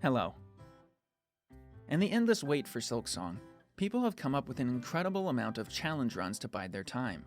Hello. In the endless wait for Silksong, people have come up with an incredible amount of challenge runs to bide their time.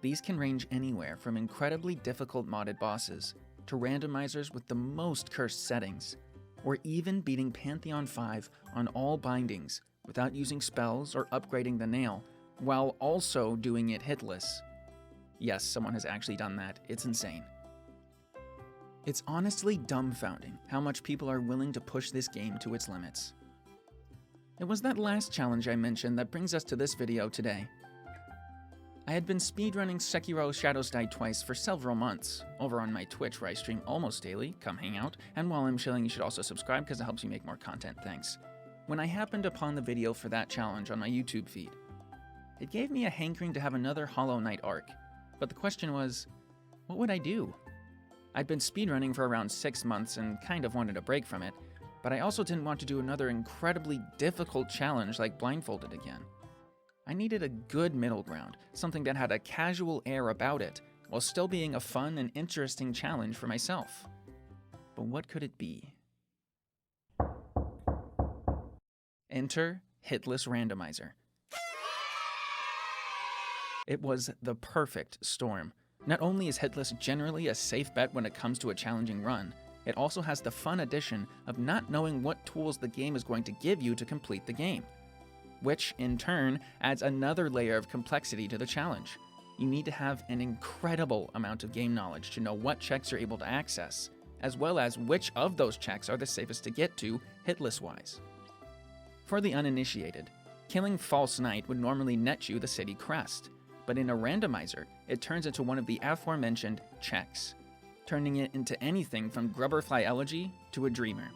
These can range anywhere from incredibly difficult modded bosses to randomizers with the most cursed settings, or even beating Pantheon 5 on all bindings without using spells or upgrading the nail, while also doing it hitless. Yes, someone has actually done that. It's insane. It's honestly dumbfounding how much people are willing to push this game to its limits. It was that last challenge I mentioned that brings us to this video today. I had been speedrunning Sekiro Shadows Die Twice for several months, over on my Twitch where I stream almost daily, come hang out, and while I'm chilling you should also subscribe because it helps me make more content, thanks. When I happened upon the video for that challenge on my YouTube feed, it gave me a hankering to have another Hollow Knight arc, but the question was, what would I do? I'd been speedrunning for around 6 months and kind of wanted a break from it, but I also didn't want to do another incredibly difficult challenge like Blindfolded again. I needed a good middle ground, something that had a casual air about it, while still being a fun and interesting challenge for myself. But what could it be? Enter HITLESS Randomizer. It was the perfect storm. Not only is HITLESS generally a safe bet when it comes to a challenging run, it also has the fun addition of not knowing what tools the game is going to give you to complete the game, which in turn adds another layer of complexity to the challenge. You need to have an incredible amount of game knowledge to know what checks you're able to access, as well as which of those checks are the safest to get to hitless-wise. For the uninitiated, killing False Knight would normally net you the city crest, but in a randomizer, it turns into one of the aforementioned checks, turning it into anything from Grubberfly Elegy to a Dreamer.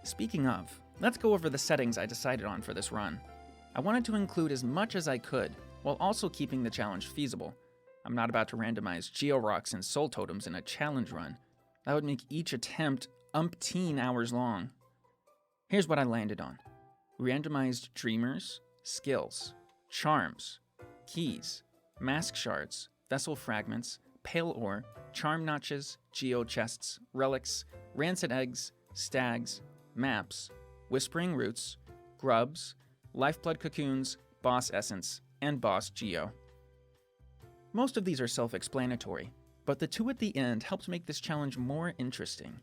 Speaking of, let's go over the settings I decided on for this run. I wanted to include as much as I could, while also keeping the challenge feasible. I'm not about to randomize Georocks and Soul Totems in a challenge run. That would make each attempt umpteen hours long. Here's what I landed on. Randomized Dreamers, Skills, Charms, Keys, Mask Shards, Vessel Fragments, Pale Ore, Charm Notches, Geo Chests, Relics, Rancid Eggs, Stags, Maps, Whispering Roots, Grubs, Lifeblood Cocoons, Boss Essence, and Boss Geo. Most of these are self-explanatory, but the two at the end helped make this challenge more interesting.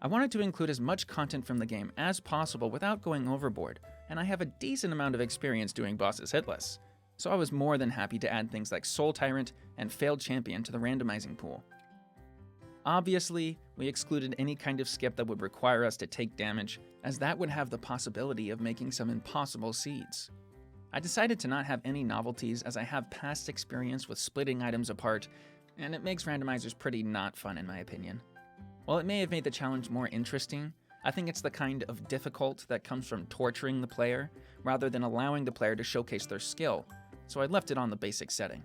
I wanted to include as much content from the game as possible without going overboard, and I have a decent amount of experience doing bosses hitless, so I was more than happy to add things like Soul Tyrant and Failed Champion to the randomizing pool. Obviously, we excluded any kind of skip that would require us to take damage, as that would have the possibility of making some impossible seeds. I decided to not have any novelties as I have past experience with splitting items apart, and it makes randomizers pretty not fun in my opinion. While it may have made the challenge more interesting, I think it's the kind of difficult that comes from torturing the player, rather than allowing the player to showcase their skill, so I left it on the basic setting.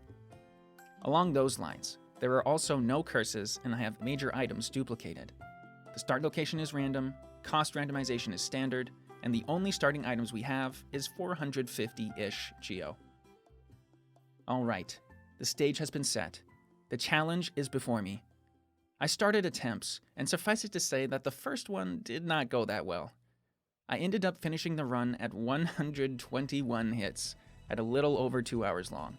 Along those lines, there are also no curses, and I have major items duplicated. The start location is random, cost randomization is standard, and the only starting items we have is 450-ish Geo. Alright, the stage has been set. The challenge is before me. I started attempts, and suffice it to say that the first one did not go that well. I ended up finishing the run at 121 hits, at a little over 2 hours long.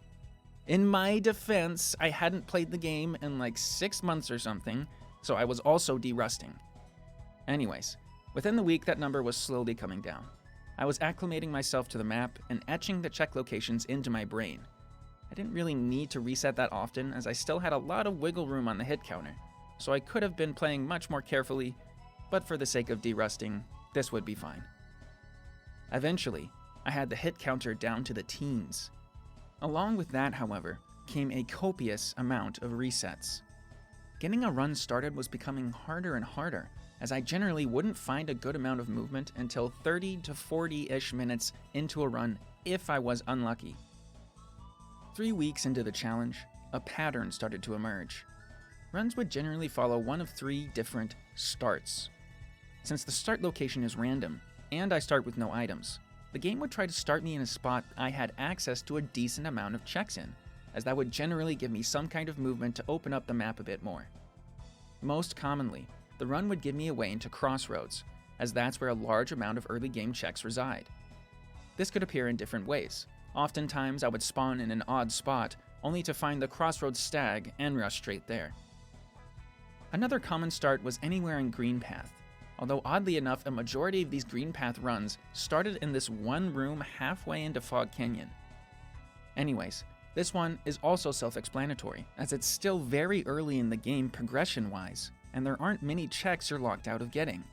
In my defense, I hadn't played the game in like 6 months or something, so I was also de-rusting. Anyways, within the week that number was slowly coming down. I was acclimating myself to the map and etching the check locations into my brain. I didn't really need to reset that often as I still had a lot of wiggle room on the hit counter, so I could have been playing much more carefully, but for the sake of de-rusting, this would be fine. Eventually, I had the hit counter down to the teens. Along with that, however, came a copious amount of resets. Getting a run started was becoming harder and harder, as I generally wouldn't find a good amount of movement until 30 to 40-ish minutes into a run if I was unlucky. 3 weeks into the challenge, a pattern started to emerge. Runs would generally follow one of 3 different starts. Since the start location is random, and I start with no items, the game would try to start me in a spot I had access to a decent amount of checks in, as that would generally give me some kind of movement to open up the map a bit more. Most commonly, the run would give me a way into Crossroads, as that's where a large amount of early game checks reside. This could appear in different ways. Oftentimes I would spawn in an odd spot, only to find the crossroads stag and rush straight there. Another common start was anywhere in Green Path, although oddly enough a majority of these Green Path runs started in this one room halfway into Fog Canyon. Anyways, this one is also self-explanatory, as it's still very early in the game progression-wise, and there aren't many checks you're locked out of getting.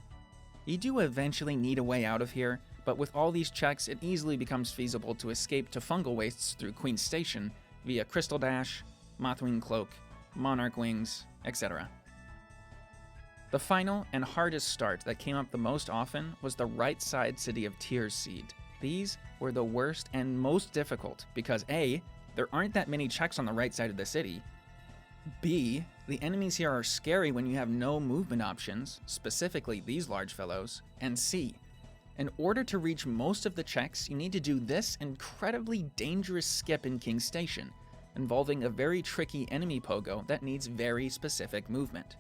You do eventually need a way out of here, but with all these checks it easily becomes feasible to escape to fungal wastes through Queen's Station via Crystal Dash, Mothwing Cloak, Monarch Wings, etc. The final and hardest start that came up the most often was the right side City of Tears seed. These were the worst and most difficult because A, there aren't that many checks on the right side of the city, B, the enemies here are scary when you have no movement options, specifically these large fellows, and C, in order to reach most of the checks, you need to do this incredibly dangerous skip in King's Station, involving a very tricky enemy pogo that needs very specific movement.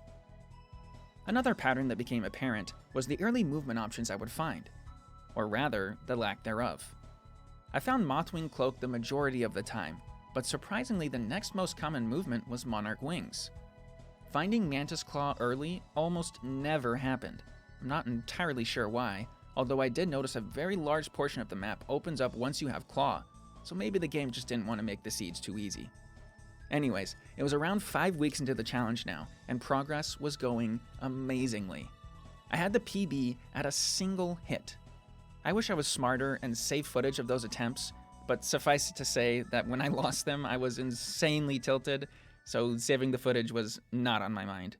Another pattern that became apparent was the early movement options I would find, or rather, the lack thereof. I found Mothwing Cloak the majority of the time, but surprisingly the next most common movement was Monarch Wings. Finding Mantis Claw early almost never happened. I'm not entirely sure why, although I did notice a very large portion of the map opens up once you have Claw, so maybe the game just didn't want to make the seeds too easy. Anyways, it was around 5 weeks into the challenge now, and progress was going amazingly. I had the PB at a single hit. I wish I was smarter and saved footage of those attempts, but suffice it to say that when I lost them, I was insanely tilted, so saving the footage was not on my mind.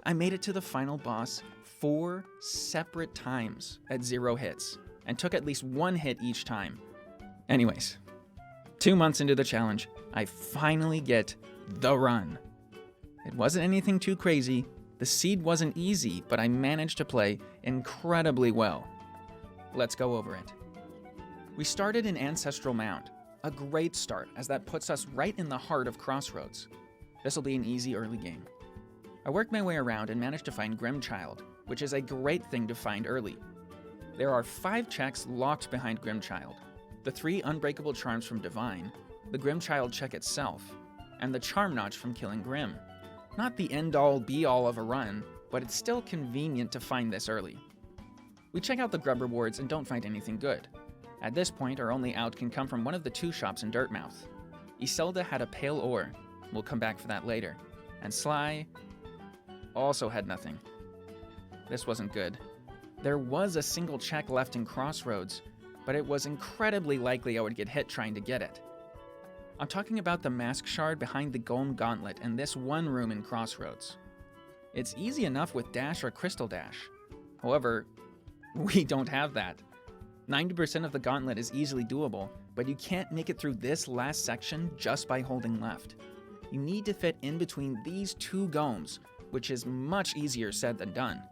I made it to the final boss 4 separate times at 0 hits, and took at least 1 hit each time. Anyways, 2 months into the challenge, I finally get the run. It wasn't anything too crazy, the seed wasn't easy, but I managed to play incredibly well. Let's go over it. We started in Ancestral Mound, a great start as that puts us right in the heart of Crossroads. This'll be an easy early game. I worked my way around and managed to find Grimchild, which is a great thing to find early. There are 5 checks locked behind Grimchild, the 3 unbreakable charms from Divine, the Grimchild check itself, and the charm notch from killing Grim. Not the end-all be-all of a run, but it's still convenient to find this early. We check out the grub rewards and don't find anything good. At this point, our only out can come from one of the 2 shops in Dirtmouth. Iselda had a pale ore, we'll come back for that later, and Sly also had nothing. This wasn't good. There was a single check left in Crossroads, but it was incredibly likely I would get hit trying to get it. I'm talking about the mask shard behind the Golem Gauntlet in this one room in Crossroads. It's easy enough with Dash or Crystal Dash. However, we don't have that. 90% of the gauntlet is easily doable, but you can't make it through this last section just by holding left. You need to fit in between these 2 golems, which is much easier said than done.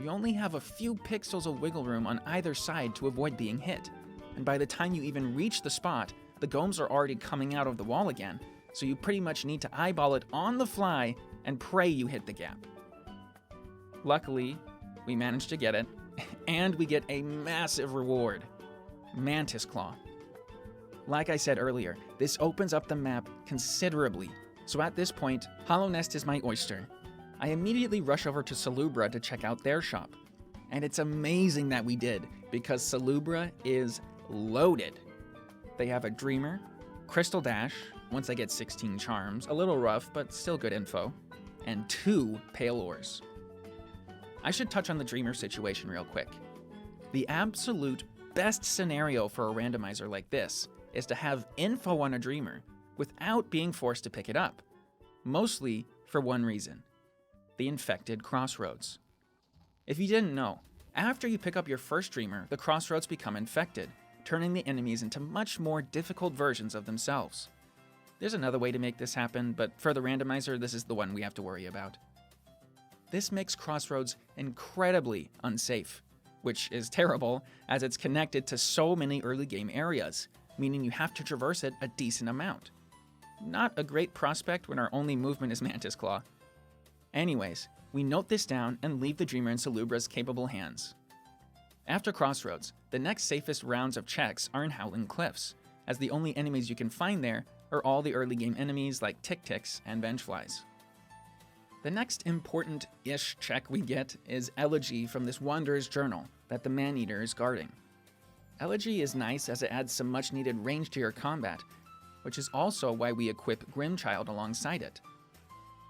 You only have a few pixels of wiggle room on either side to avoid being hit, and by the time you even reach the spot, the golems are already coming out of the wall again, so you pretty much need to eyeball it on the fly and pray you hit the gap. Luckily, we managed to get it, and we get a massive reward, Mantis Claw. Like I said earlier, this opens up the map considerably, so at this point, Hollow Nest is my oyster. I immediately rush over to Salubra to check out their shop, and it's amazing that we did, because Salubra is loaded. They have a Dreamer, Crystal Dash, once I get 16 charms, a little rough, but still good info, and 2 Pale Ores. I should touch on the Dreamer situation real quick. The absolute best scenario for a randomizer like this is to have info on a Dreamer without being forced to pick it up, mostly for one reason: the infected crossroads. If you didn't know, after you pick up your first Dreamer, the crossroads become infected, turning the enemies into much more difficult versions of themselves. There's another way to make this happen, but for the randomizer, this is the one we have to worry about. This makes crossroads incredibly unsafe, which is terrible as it's connected to so many early game areas, meaning you have to traverse it a decent amount. Not a great prospect when our only movement is Mantis Claw. Anyways, we note this down and leave the Dreamer in Salubra's capable hands. After Crossroads, the next safest rounds of checks are in Howling Cliffs, as the only enemies you can find there are all the early game enemies like Tick-Ticks and Vengeflies. The next important-ish check we get is Elegy from this Wanderer's Journal that the Man-Eater is guarding. Elegy is nice as it adds some much-needed range to your combat, which is also why we equip Grimchild alongside it.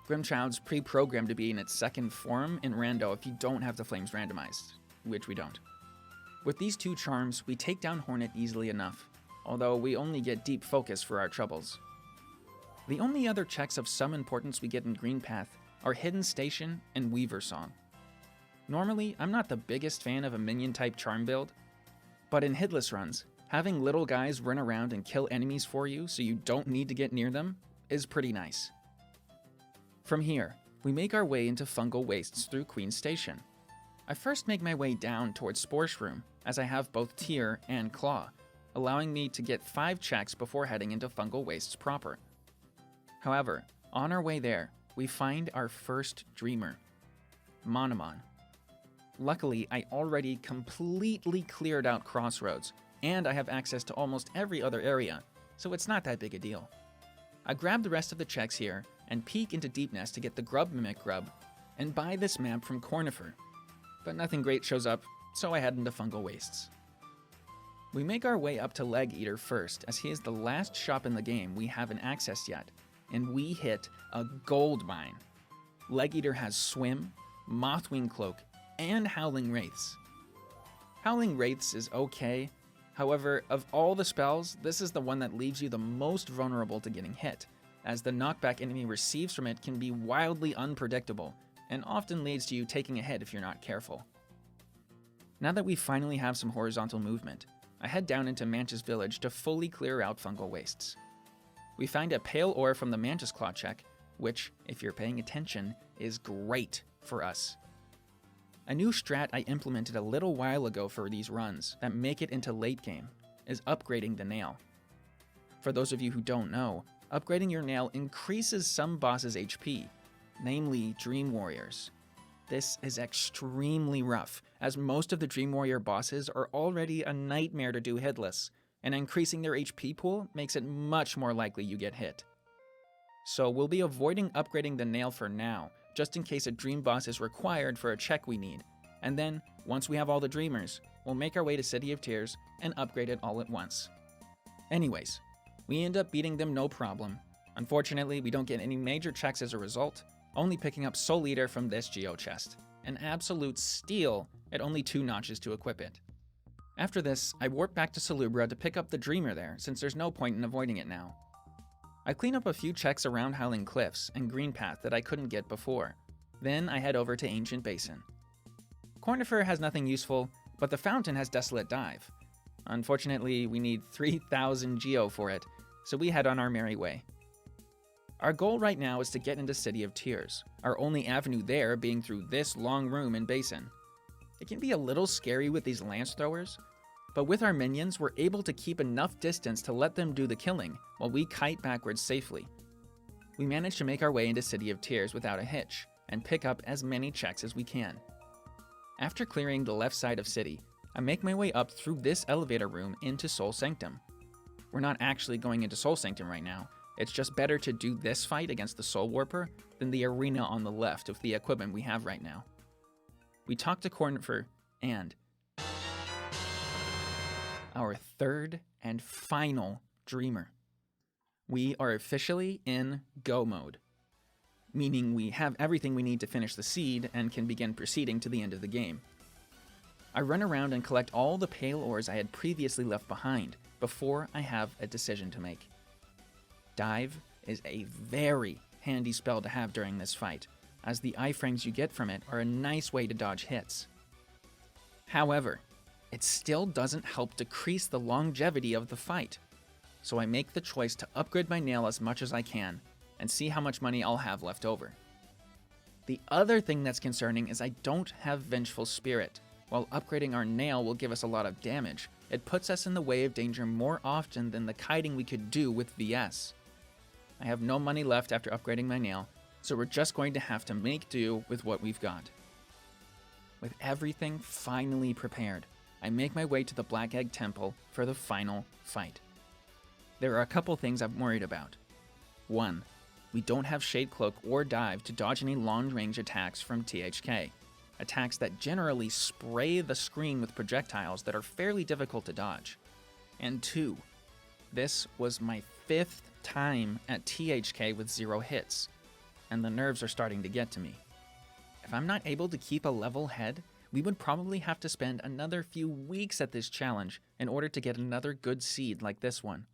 Grimchild's pre-programmed to be in its second form in Rando if you don't have the Flames randomized, which we don't. With these 2 charms, we take down Hornet easily enough, although we only get Deep Focus for our troubles. The only other checks of some importance we get in Green Path are Hidden Station and Weaver Song. Normally, I'm not the biggest fan of a minion-type charm build, but in hitless runs, having little guys run around and kill enemies for you so you don't need to get near them is pretty nice. From here, we make our way into Fungal Wastes through Queen Station. I first make my way down towards Spore Shroom, as I have both Tear and Claw, allowing me to get 5 checks before heading into Fungal Wastes proper. However, on our way there, we find our first Dreamer, Monomon. Luckily, I already completely cleared out Crossroads, and I have access to almost every other area, so it's not that big a deal. I grab the rest of the checks here and peek into Deepnest to get the Grub Mimic Grub, and buy this map from Cornifer. But nothing great shows up, so I head into Fungal Wastes. We make our way up to Leg Eater first, as he is the last shop in the game we haven't accessed yet, and we hit a gold mine. Leg Eater has Swim, Mothwing Cloak, and Howling Wraiths. Howling Wraiths is okay, however, of all the spells, this is the one that leaves you the most vulnerable to getting hit, as the knockback enemy receives from it can be wildly unpredictable, and often leads to you taking a hit if you're not careful. Now that we finally have some horizontal movement, I head down into Mantis Village to fully clear out Fungal Wastes. We find a Pale Ore from the Mantis Claw check, which, if you're paying attention, is great for us. A new strat I implemented a little while ago for these runs that make it into late game is upgrading the nail. For those of you who don't know, upgrading your nail increases some bosses' HP, namely Dream Warriors. This is extremely rough, as most of the Dream Warrior bosses are already a nightmare to do hitless, and increasing their HP pool makes it much more likely you get hit. So we'll be avoiding upgrading the nail for now, just in case a Dream boss is required for a check we need, and then, once we have all the Dreamers, we'll make our way to City of Tears and upgrade it all at once. Anyways, we end up beating them no problem. Unfortunately, we don't get any major checks as a result, only picking up Soul Eater from this Geo chest, an absolute steal at only 2 notches to equip it. After this, I warp back to Salubra to pick up the Dreamer there, since there's no point in avoiding it now. I clean up a few checks around Howling Cliffs and Green Path that I couldn't get before. Then I head over to Ancient Basin. Cornifer has nothing useful, but the fountain has Desolate Dive. Unfortunately, we need 3,000 Geo for it, so we head on our merry way. Our goal right now is to get into City of Tears, our only avenue there being through this long room and basin. It can be a little scary with these lance throwers, but with our minions, we're able to keep enough distance to let them do the killing, while we kite backwards safely. We manage to make our way into City of Tears without a hitch, and pick up as many checks as we can. After clearing the left side of City, I make my way up through this elevator room into Soul Sanctum. We're not actually going into Soul Sanctum right now, it's just better to do this fight against the Soul Warper than the arena on the left with the equipment we have right now. We talk to Cornifer, and our third and final dreamer. We are officially in go mode, meaning we have everything we need to finish the seed and can begin proceeding to the end of the game. I run around and collect all the pale ores I had previously left behind before I have a decision to make. Dive is a very handy spell to have during this fight, as the iframes you get from it are a nice way to dodge hits. However, it still doesn't help decrease the longevity of the fight, so I make the choice to upgrade my nail as much as I can and see how much money I'll have left over. The other thing that's concerning is I don't have Vengeful Spirit. While upgrading our nail will give us a lot of damage, it puts us in the way of danger more often than the kiting we could do with VS. I have no money left after upgrading my nail, so we're just going to have to make do with what we've got. With everything finally prepared, I make my way to the Black Egg Temple for the final fight. There are a couple things I'm worried about. 1. We don't have Shade Cloak or Dive to dodge any long-range attacks from THK. Attacks that generally spray the screen with projectiles that are fairly difficult to dodge. And 2. This was my 5th time at THK with 0 hits, and the nerves are starting to get to me. If I'm not able to keep a level head, we would probably have to spend another few weeks at this challenge in order to get another good seed like this one.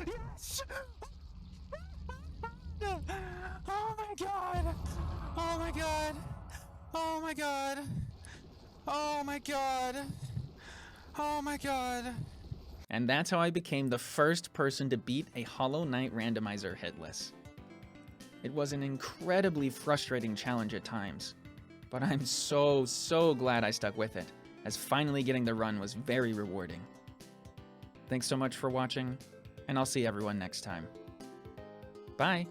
Yes! Oh my god! Oh my god! Oh my god! Oh my god! Oh my god! And that's how I became the first person to beat a Hollow Knight randomizer hitless. It was an incredibly frustrating challenge at times, but I'm so glad I stuck with it, as finally getting the run was very rewarding. Thanks so much for watching, and I'll see everyone next time. Bye!